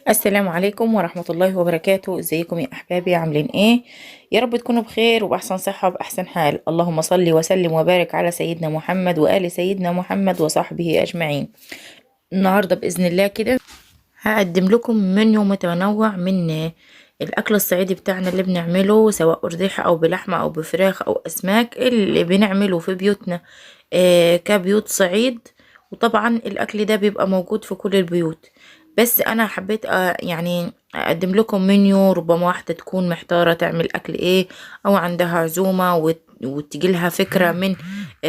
السلام عليكم ورحمة الله وبركاته. ازيكم يا احبابي؟ عاملين ايه؟ يا رب تكونوا بخير وبأحسن صحة وبأحسن حال. اللهم صل وسلم وبارك على سيدنا محمد وآل سيدنا محمد وصحبه أجمعين. النهاردة بإذن الله كده هقدم لكم منيو متنوع من الأكل الصعيدي بتاعنا اللي بنعمله، سواء أرزيحة أو بلحمة أو بفراخ أو أسماك، اللي بنعمله في بيوتنا كبيوت صعيد. وطبعا الأكل ده بيبقى موجود في كل البيوت، بس أنا حبيت يعني أقدم لكم منيو. ربما واحدة تكون محتارة تعمل أكل إيه، أو عندها عزومة وتجيلها فكرة من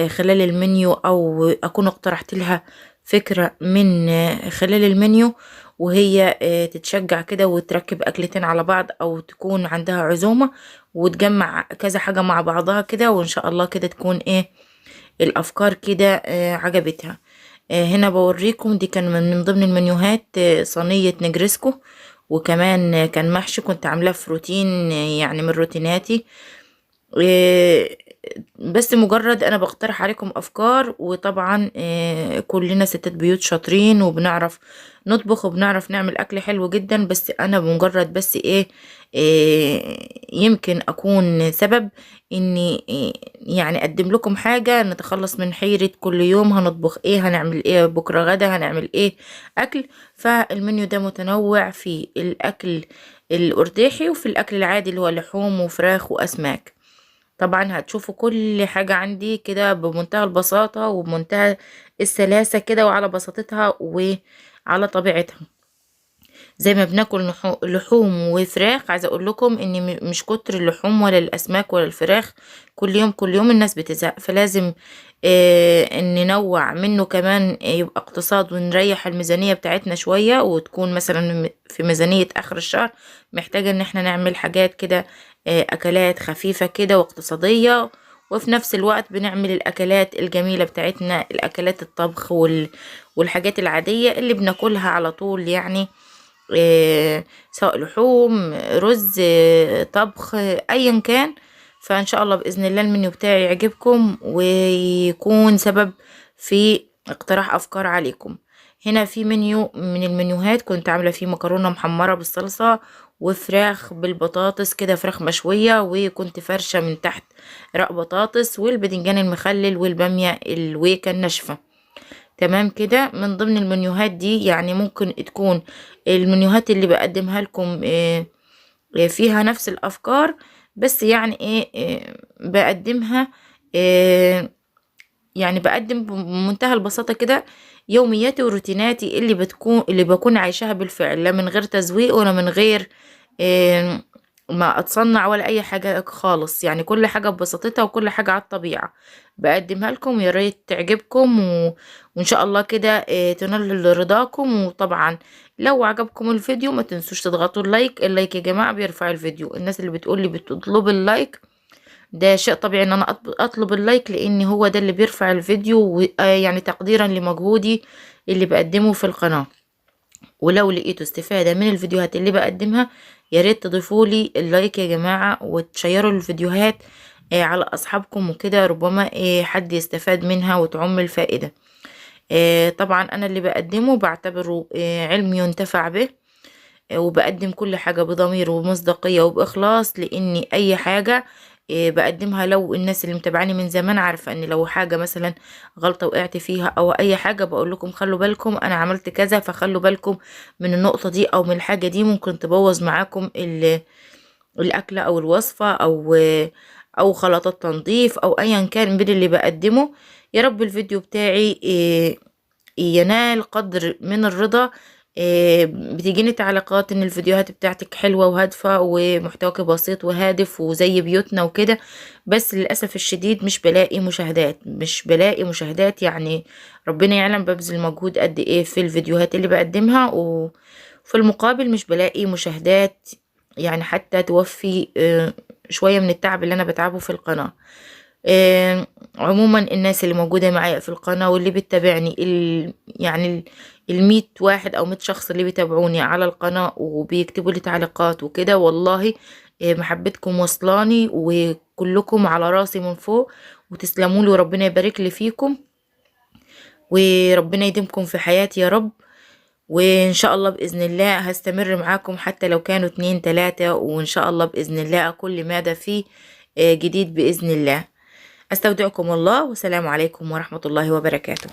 خلال المنيو، أو أكون اقترحت لها فكرة من خلال المنيو، وهي تتشجع كده وتركب أكلتين على بعض، أو تكون عندها عزومة وتجمع كذا حاجة مع بعضها كده، وإن شاء الله كده تكون إيه الأفكار كده عجبتها. هنا بوريكم دي كان من ضمن المنيوهات صينية نجرسكو، وكمان كان محشي كنت عاملاه في روتين، يعني من روتيناتي. آه، بس مجرد انا بقترح عليكم افكار، وطبعا كلنا ستات بيوت شاطرين وبنعرف نطبخ وبنعرف نعمل اكل حلو جدا، بس انا بمجرد بس ايه يمكن اكون سبب اني يعني اقدم لكم حاجة نتخلص من حيرة كل يوم هنطبخ ايه، هنعمل ايه بكرة غدا، هنعمل ايه اكل. فالمنيو ده متنوع في الاكل الأرداحي وفي الأكل العادي اللي هو لحوم وفراخ وأسماك. طبعا هتشوفوا كل حاجة عندي كده بمنتهى البساطة وبمنتهى السلاسة كده، وعلى بساطتها وعلى طبيعتها. زي ما بناكل لحوم وفراخ، عايزة اقول لكم ان مش كتر اللحوم ولا الاسماك ولا الفراخ كل يوم كل يوم الناس بتزهق، فلازم ننوع منه كمان، يبقى اقتصاد ونريح الميزانية بتاعتنا شوية، وتكون مثلا في ميزانية اخر الشهر محتاجة ان احنا نعمل حاجات كده، اكلات خفيفة كده واقتصادية، وفي نفس الوقت بنعمل الأكلات الجميلة بتاعتنا، الأكلات الطبخ والحاجات العادية اللي بناكلها على طول يعني. سواء لحوم، رز، طبخ، ايا كان. فان شاء الله باذن الله المنيو بتاعي يعجبكم ويكون سبب في اقتراح افكار عليكم. هنا في منيو من المنيوهات كنت عامله فيه مكرونه محمره بالصلصه، وفراخ بالبطاطس كده، فراخ مشويه، وكنت فرشه من تحت رق بطاطس والبدنجان المخلل والباميه الويكه الناشفه. تمام كده. من ضمن المنيوهات دي يعني ممكن تكون المنيوهات اللي بقدمها لكم فيها نفس الافكار، بس يعني ايه بقدمها يعني بقدم بمنتهى البساطة كده يومياتي وروتيناتي اللي بكون عايشاها بالفعل، لا من غير تزويق ولا من غير آه، ما اتصنع ولا اي حاجة خالص، يعني كل حاجة ببساطتها وكل حاجة على الطبيعة بقدمها لكم. يا ريت تعجبكم وان شاء الله كده تنال رضاكم. وطبعا لو عجبكم الفيديو ما تنسوش تضغطوا اللايك يا جماعة بيرفع الفيديو. الناس اللي بتقولي بتطلب اللايك، ده شيء طبيعي ان انا اطلب اللايك، لان هو ده اللي بيرفع الفيديو، يعني تقديرا لمجهودي اللي بقدمه في القناة. ولو لقيتوا استفادة من الفيديوهات اللي بقدمها، يا ريت تضيفوا لي اللايك يا جماعة، وتشيروا الفيديوهات على اصحابكم وكده، ربما حد يستفاد منها وتعم الفائدة. طبعا انا اللي بقدمه بعتبره علم ينتفع به، وبقدم كل حاجة بضمير وبمصداقية وبإخلاص، لأني أي حاجة بقدمها، لو الناس اللي متابعاني من زمان عارفة ان لو حاجة مثلا غلطة وقعت فيها او اي حاجة بقول لكم خلوا بالكم انا عملت كذا، فخلوا بالكم من النقطة دي او من الحاجة دي، ممكن تبوظ معاكم الاكلة او الوصفة او خلطات تنظيف او ايا كان من اللي بقدمه. يا رب الفيديو بتاعي ينال قدر من الرضا. بتجيني تعليقات ان الفيديوهات بتاعتك حلوة وهادفة ومحتواك بسيط وهادف وزي بيوتنا وكده، بس للأسف الشديد مش بلاقي مشاهدات يعني. ربنا يعلم ببذل مجهود قد ايه في الفيديوهات اللي بقدمها، وفي المقابل مش بلاقي مشاهدات يعني حتى توفي شوية من التعب اللي انا بتعبه في القناة. عموما الناس اللي موجودة معايا في القناة واللي بتتابعني يعني 100 واحد أو 100 شخص اللي بيتابعوني على القناة وبيكتبوا لي تعليقات وكده، والله محبتكم وصلاني وكلكم على راسي من فوق، وتسلموا لي وربنا يبارك لي فيكم وربنا يديمكم في حياتي يا رب. وإن شاء الله بإذن الله هستمر معاكم حتى لو كانوا 2 3، وإن شاء الله بإذن الله كل مادة فيه جديد بإذن الله. أستودعكم الله، والسلام عليكم ورحمة الله وبركاته.